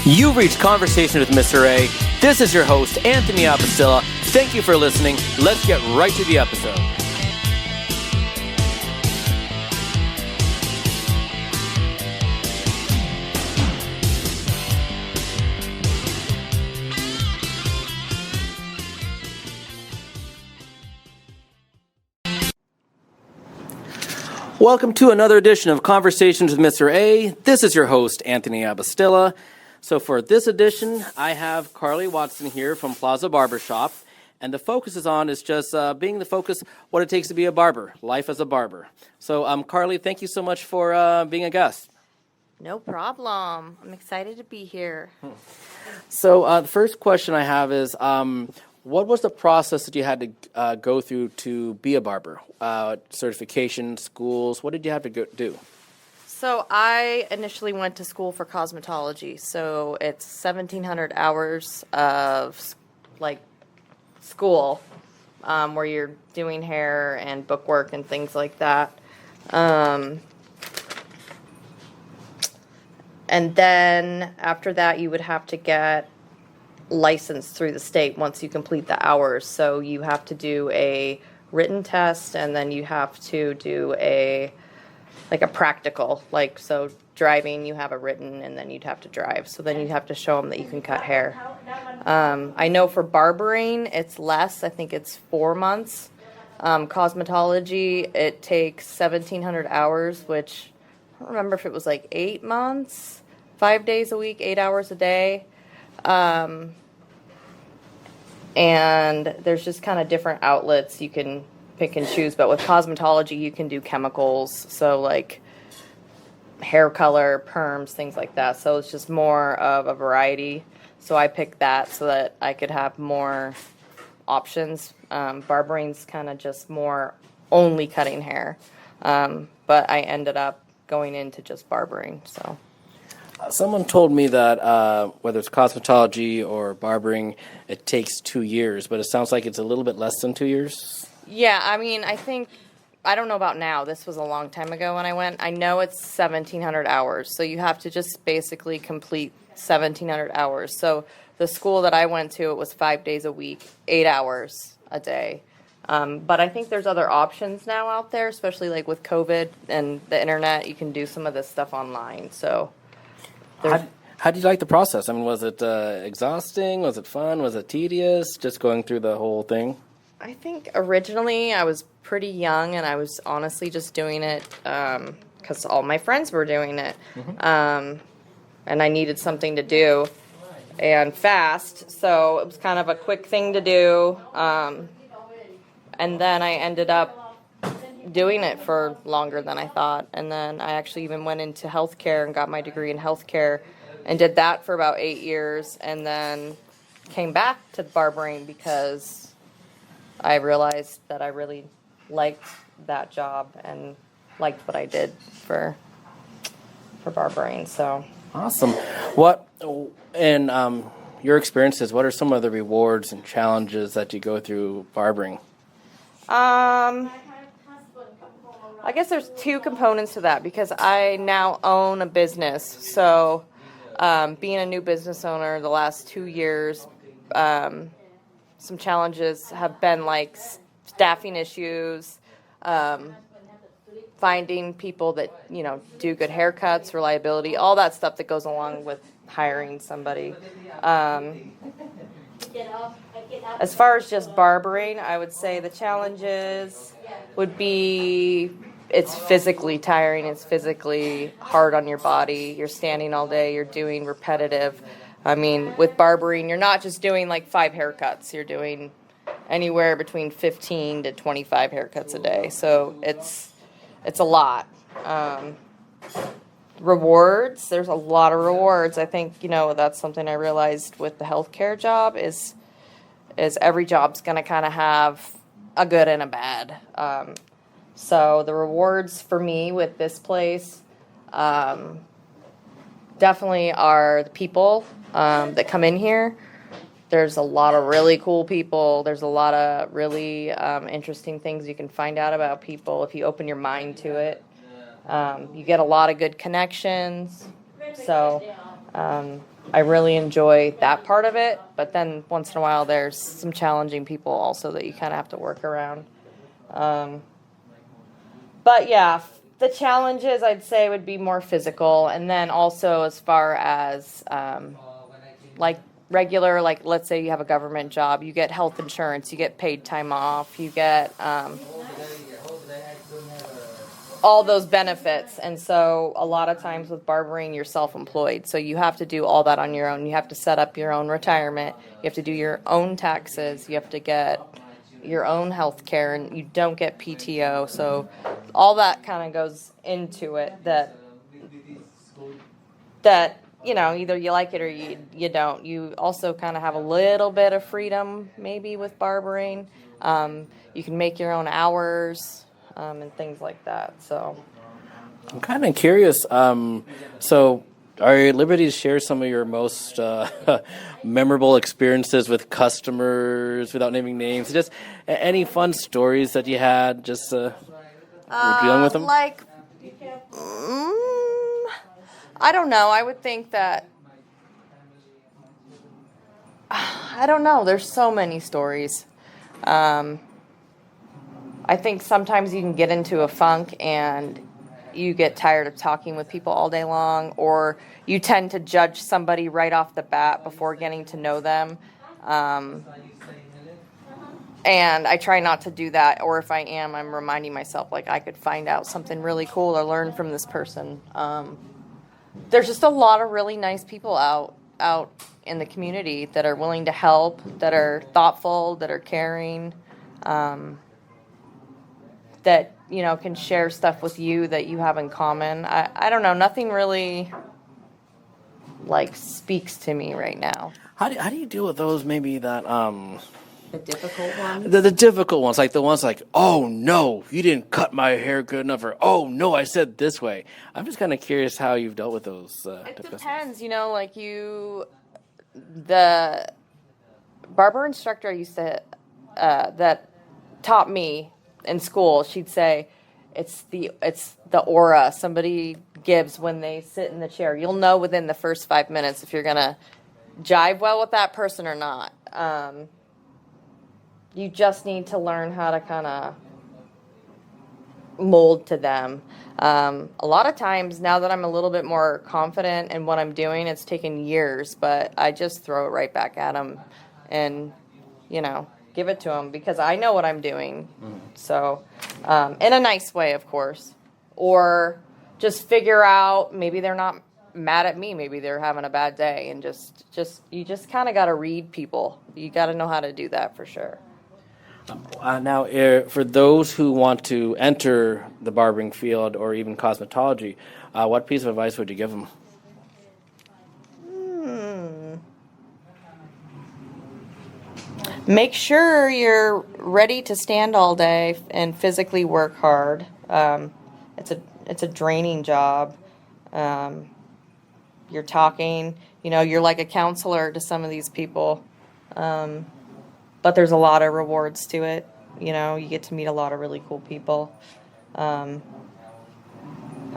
You've reached Conversation with Mr. A. This is your host, Anthony Apostilla. Thank you for listening. Let's get right to the episode. Welcome to another edition of Conversations with Mr. A. This is your host, Anthony Apostilla. So for this edition, I have Karley Watson here from Plaza Barber Shop, and the focus is just being the focus, what it takes to be a barber, life as a barber. So Karley, thank you so much for being a guest. No problem. I'm excited to be here. So the first question I have is, what was the process that you had to go through to be a barber? Certification, schools, what did you have to do? So I initially went to school for cosmetology. So it's 1,700 hours of school where you're doing hair and bookwork and things like that. And then after that, you would have to get licensed through the state once you complete the hours. So you have to do a written test, and then you have to do a practical, so driving, you have a written, and then you'd have to drive. So then you'd have to show them that you can cut hair. I know for barbering, it's less. I think it's 4 months. Cosmetology, it takes 1,700 hours, which I don't remember if it was 8 months, 5 days a week, 8 hours a day. And there's just kind of different outlets you can pick and choose. But with cosmetology, you can do chemicals, so hair color, perms, things like that. So it's just more of a variety. So I picked that so that I could have more options. Barbering's kind of just more only cutting hair. But I ended up going into just barbering, so. Someone told me that whether it's cosmetology or barbering, it takes 2 years, but it sounds like it's a little bit less than 2 years. Yeah, I don't know about now. This was a long time ago when I went. I know it's 1,700 hours, so you have to just basically complete 1,700 hours. So the school that I went to, it was 5 days a week, 8 hours a day. But I think there's other options now out there, especially with COVID and the internet. You can do some of this stuff online, so. How did you like the process? Was it exhausting? Was it fun? Was it tedious? Just going through the whole thing? I think originally I was pretty young, and I was honestly just doing it because all my friends were doing it. Mm-hmm. And I needed something to do and fast, so it was kind of a quick thing to do. And then I ended up doing it for longer than I thought, and then I actually even went into healthcare and got my degree in healthcare and did that for about 8 years, and then came back to barbering because I realized that I really liked that job and liked what I did for barbering. So awesome. What in your experiences, what are some of the rewards and challenges that you go through barbering? I guess there's two components to that because I now own a business. So being a new business owner the last 2 years, some challenges have been staffing issues, finding people that, do good haircuts, reliability, all that stuff that goes along with hiring somebody. As far as just barbering, I would say the challenges would be it's physically tiring, it's physically hard on your body. You're standing all day, you're doing repetitive. With barbering, you're not just doing 5 haircuts. You're doing anywhere between 15 to 25 haircuts a day. So it's a lot. Rewards, there's a lot of rewards. I think, that's something I realized with the healthcare job is every job's going to kind of have a good and a bad. So the rewards for me with this place definitely are the people that come in here. There's a lot of really cool people. There's a lot of really interesting things you can find out about people if you open your mind to it. You get a lot of good connections. So I really enjoy that part of it. But then once in a while, there's some challenging people also that you kind of have to work around. But yeah, the challenges I'd say would be more physical, and then also as far as like regular, like let's say you have a government job, you get health insurance, you get paid time off, you get all those benefits. And so a lot of times with barbering, you're self-employed, so you have to do all that on your own. You have to set up your own retirement, you have to do your own taxes, you have to get your own health care, and you don't get PTO. So all that kind of goes into it, that either you like it or you don't. You also kind of have a little bit of freedom maybe with barbering. You can make your own hours, and things like that. So I'm kind of curious. So are you at liberty to share some of your most memorable experiences with customers without naming names? Just any fun stories that you had just dealing with them? I don't know. I would think that, I don't know. There's so many stories. I think sometimes you can get into a funk and you get tired of talking with people all day long, or you tend to judge somebody right off the bat before getting to know them. And I try not to do that, or if I am, I'm reminding myself, like, I could find out something really cool or learn from this person. There's just a lot of really nice people out in the community that are willing to help, that are thoughtful, that are caring, that, can share stuff with you that you have in common. I don't know, nothing really, speaks to me right now. How do you deal with those maybe that The difficult ones? the difficult ones, like the ones like, oh no, you didn't cut my hair good enough, or oh no, I said this way. I'm just kind of curious how you've dealt with those. It depends, the barber instructor I used to, that taught me in school, she'd say, it's the aura somebody gives when they sit in the chair. You'll know within the first 5 minutes if you're gonna jive well with that person or not. You just need to learn how to kind of mold to them. A lot of times, now that I'm a little bit more confident in what I'm doing, it's taken years, but I just throw it right back at them and, give it to them because I know what I'm doing. So, in a nice way, of course. Or just figure out, maybe they're not mad at me, maybe they're having a bad day, and you just kind of got to read people. You got to know how to do that for sure. Now, for those who want to enter the barbering field or even cosmetology, what piece of advice would you give them? Make sure you're ready to stand all day and physically work hard. It's a draining job. You're talking, you're like a counselor to some of these people. But there's a lot of rewards to it. You get to meet a lot of really cool people. I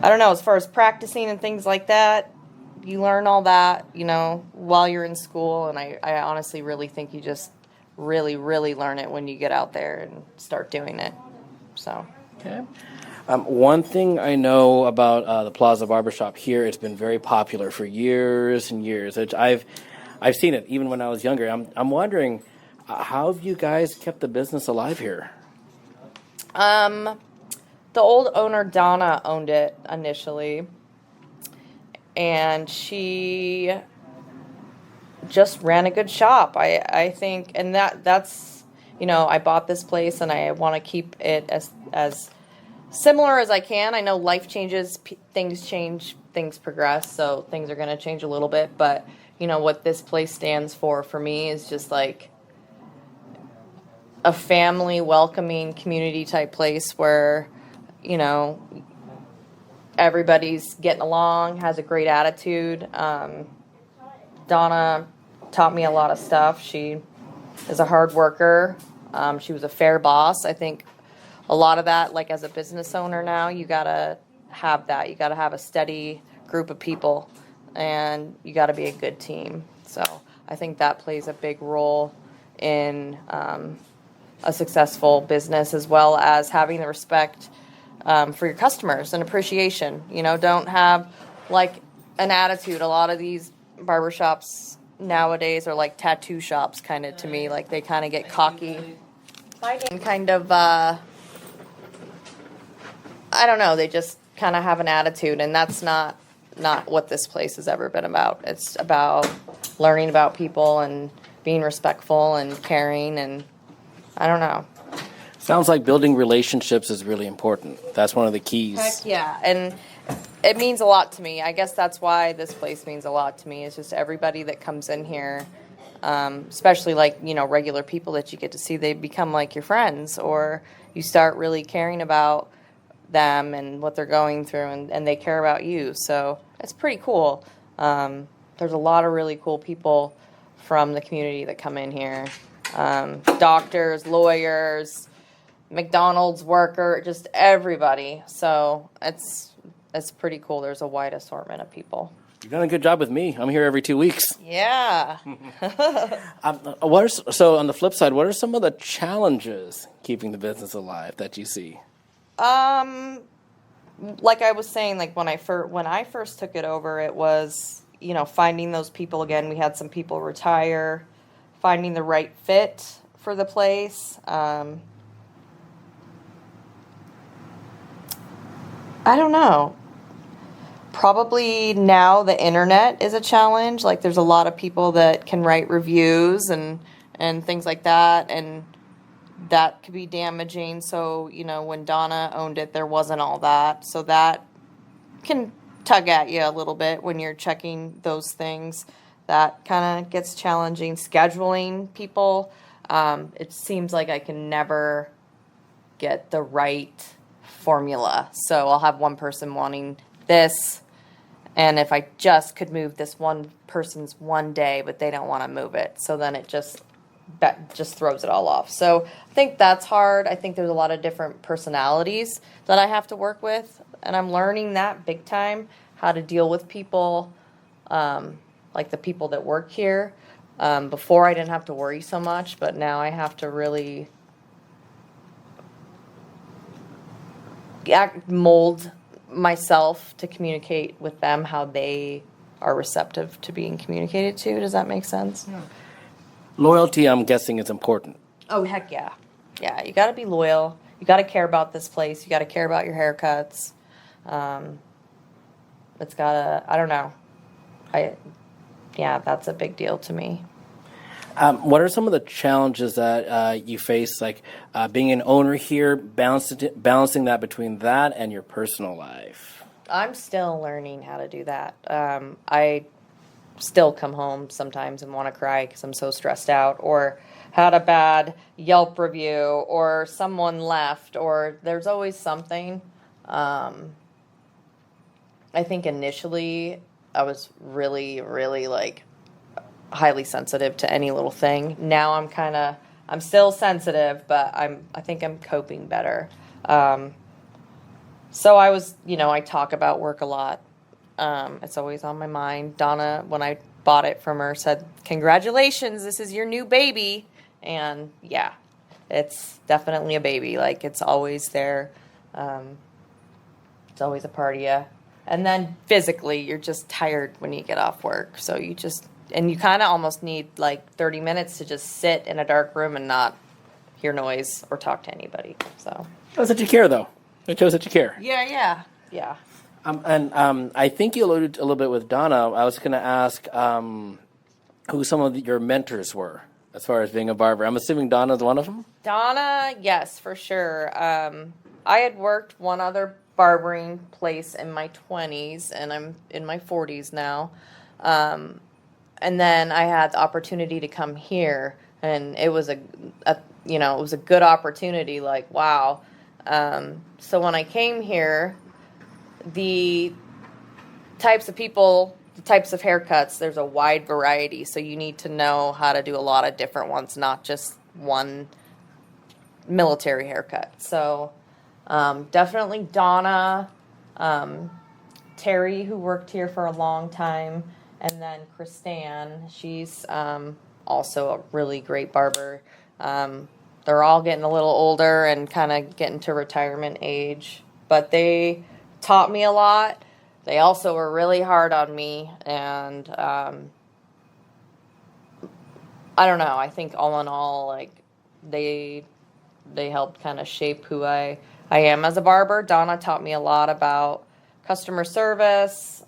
don't know, as far as practicing and things like that, you learn all that, while you're in school. And I honestly really think you just really, really learn it when you get out there and start doing it. So. Okay. One thing I know about the Plaza Barber Shop here, it's been very popular for years and years. I've seen it even when I was younger. I'm wondering, how have you guys kept the business alive here? The old owner, Donna, owned it initially. And she just ran a good shop, I think. And that's, I bought this place and I want to keep it as similar as I can. I know life changes, things change, things progress. So things are going to change a little bit. But, what this place stands for me is just like a family welcoming community type place where, everybody's getting along, has a great attitude. Donna taught me a lot of stuff. She is a hard worker. She was a fair boss. I think a lot of that, like as a business owner now, you gotta have that. You gotta have a steady group of people and you got to be a good team. So I think that plays a big role in a successful business, as well as having the respect for your customers and appreciation. Don't have like an attitude. A lot of these barbershops nowadays are like tattoo shops, kind of, to me. Like, they kind of get cocky and kind of, I don't know, they just kind of have an attitude, and that's not what this place has ever been about. It's about learning about people and being respectful and caring, and I don't know. Sounds like building relationships is really important. That's one of the keys. Heck yeah, and it means a lot to me. I guess that's why this place means a lot to me. It's just everybody that comes in here, especially like, regular people that you get to see, they become like your friends, or you start really caring about them and what they're going through, and they care about you. So it's pretty cool. There's a lot of really cool people from the community that come in here. Doctors, lawyers, McDonald's worker, just everybody. So it's pretty cool. There's a wide assortment of people. You've done a good job with me. I'm here every 2 weeks. Yeah. So on the flip side, what are some of the challenges keeping the business alive that you see? Like I was saying, like when I first took it over, it was, finding those people again. We had some people retire, finding the right fit for the place. I don't know. Probably now the internet is a challenge. Like, there's a lot of people that can write reviews and things like that, and that could be damaging. So, when Donna owned it, there wasn't all that. So that can tug at you a little bit when you're checking those things. That kind of gets challenging. Scheduling people, it seems like I can never get the right formula. So I'll have one person wanting this, and if I just could move this one person's one day, but they don't want to move it, so then that just throws it all off. So I think that's hard. I think there's a lot of different personalities that I have to work with, and I'm learning that big time, how to deal with people, like the people that work here. Before I didn't have to worry so much, but now I have to really mold myself to communicate with them how they are receptive to being communicated to. Does that make sense? Yeah. Loyalty, I'm guessing, is important. Oh, heck yeah. Yeah, you got to be loyal. You got to care about this place. You got to care about your haircuts. It's got to, I don't know. Yeah, that's a big deal to me. What are some of the challenges that you face, like being an owner here, balancing that between that and your personal life? I'm still learning how to do that. I still come home sometimes and want to cry because I'm so stressed out, or had a bad Yelp review, or someone left, or there's always something. I think initially I was really, really like highly sensitive to any little thing. Now I'm still sensitive, but I think I'm coping better. So I talk about work a lot. It's always on my mind. Donna, when I bought it from her, said, "Congratulations, this is your new baby." And yeah, it's definitely a baby. Like, it's always there. It's always a part of you. And then physically, you're just tired when you get off work. So you kind of almost need like 30 minutes to just sit in a dark room and not hear noise or talk to anybody. So. It shows that you care, though. It shows that you care. Yeah. I think you alluded a little bit with Donna. I was going to ask who some of your mentors were as far as being a barber. I'm assuming Donna's one of them? Donna, yes, for sure. I had worked one other barbering place in my 20s, and I'm in my 40s now. And then I had the opportunity to come here, and it was it was a good opportunity. Like, wow. So when I came here, the types of people, the types of haircuts, there's a wide variety. So you need to know how to do a lot of different ones, not just one military haircut. So definitely Donna. Terry, who worked here for a long time, and then Kristan. She's also a really great barber. They're all getting a little older and kind of getting to retirement age, but they taught me a lot. They also were really hard on me, and I don't know. I think all in all, like they helped kind of shape who I am as a barber. Donna taught me a lot about customer service,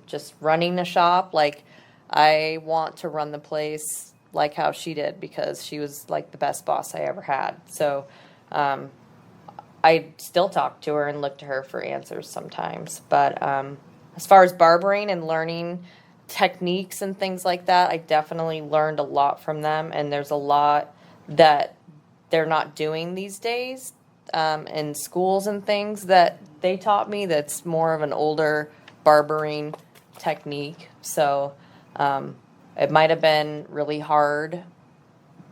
just running the shop. Like I want to run the place like how she did because she was like the best boss I ever had. So I still talk to her and look to her for answers sometimes. But as far as barbering and learning techniques and things like that, I definitely learned a lot from them. And there's a lot that they're not doing these days in schools and things that they taught me that's more of an older barbering technique. So it might have been really hard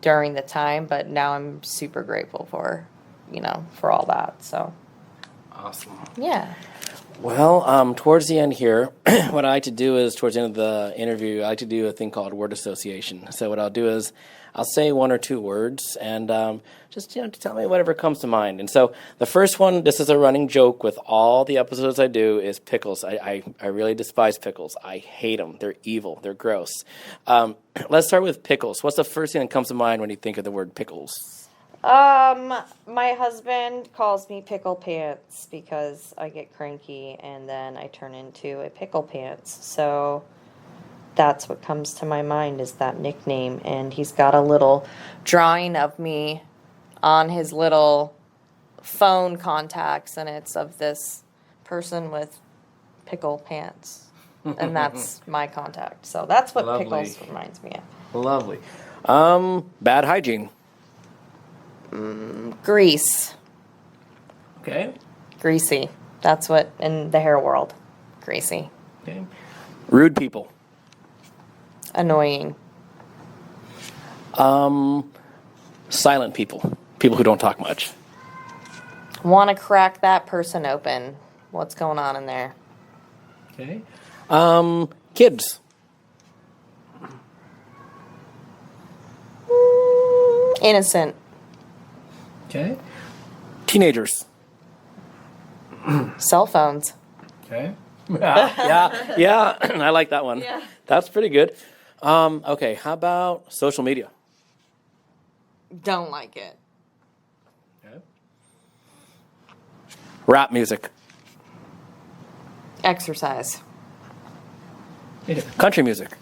during the time, but now I'm super grateful for all that. So Awesome. yeah. Well, towards the end here, what I like to do is, towards the end of the interview, I like to do a thing called word association. So what I'll do is I'll say one or two words and just tell me whatever comes to mind. And so the first one, this is a running joke with all the episodes I do, is pickles. I really despise pickles. I hate them. They're evil. They're gross. Let's start with pickles. What's the first thing that comes to mind when you think of the word pickles? My husband calls me pickle pants because I get cranky and then I turn into a pickle pants. So that's what comes to my mind is that nickname. And he's got a little drawing of me on his little phone contacts, and it's of this person with pickle pants. And that's my contact. So that's what Lovely. pickles reminds me of. Lovely. Bad hygiene. Grease. Okay. Greasy. That's what in the hair world. Greasy. Okay. Rude people. Annoying. Silent people. People who don't talk much. Want to crack that person open. What's going on in there? Okay. Kids. Innocent. Okay. Teenagers. Cell phones. Okay. Yeah. I like that one. Yeah. That's pretty good. Okay. How about social media? Don't like it. Okay. Rap music. Exercise. Country music.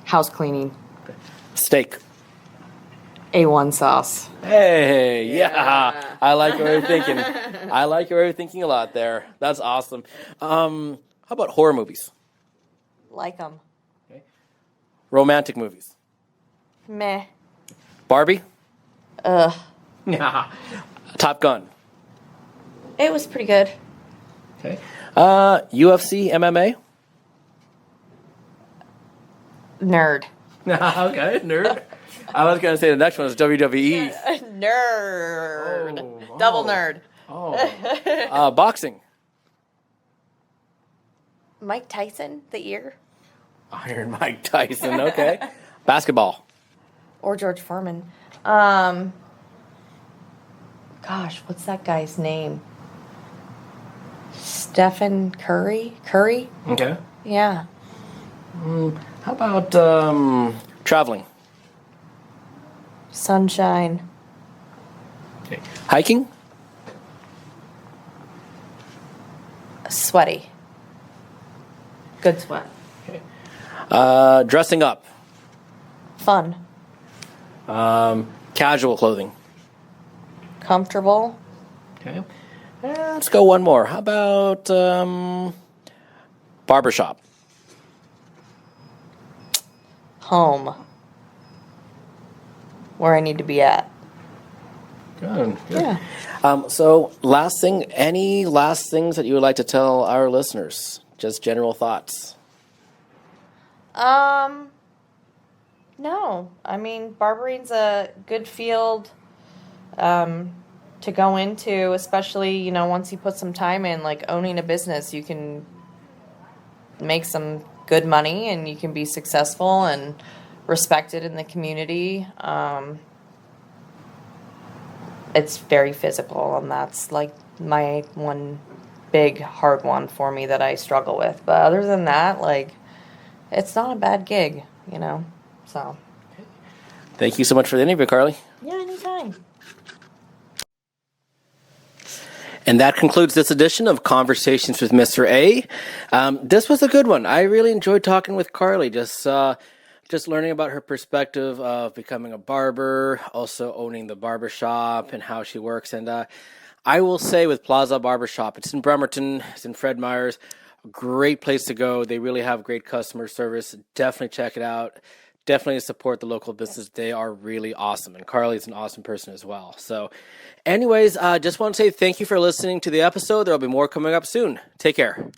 House cleaning. Steak. A1 sauce. Hey, yeah. I like what you're thinking. I like what you're thinking a lot there. That's awesome. How about horror movies? Like them. Okay. Romantic movies. Meh. Barbie? Ugh. Top Gun. It was pretty good. Okay. UFC, MMA? Nerd. Okay, nerd. I was going to say the next one is WWE. Nerd. Oh. Double nerd. Oh. Boxing. Mike Tyson, the ear. Iron Mike Tyson, okay. Basketball. Or George Foreman. Gosh, what's that guy's name? Stephen Curry? Curry? Okay. Yeah. How about traveling? Sunshine. Okay. Hiking? Sweaty. Good sweat. Okay. Dressing up? Fun. Casual clothing? Comfortable. Okay. Let's go one more. How about barbershop? Home. Where I need to be at. Good. Yeah. So last thing, any last things that you would like to tell our listeners? Just general thoughts. No. I mean, barbering's a good field to go into, especially, once you put some time in, like owning a business, you can make some good money and you can be successful and respected in the community. It's very physical, and that's like my one big hard one for me that I struggle with. But other than that, like, it's not a bad gig, you know. So Thank you so much for the interview, Karley. yeah, anytime. And that concludes this edition of Conversations with Mr. A. This was a good one. I really enjoyed talking with Karley, just learning about her perspective of becoming a barber, also owning the barber shop and how she works. And I will say with Plaza Barber Shop, it's in Bremerton, it's in Fred Meyer's, a great place to go. They really have great customer service. Definitely check it out. Definitely support the local business. They are really awesome. And Karley's an awesome person as well. So anyways, just want to say thank you for listening to the episode. There will be more coming up soon. Take care.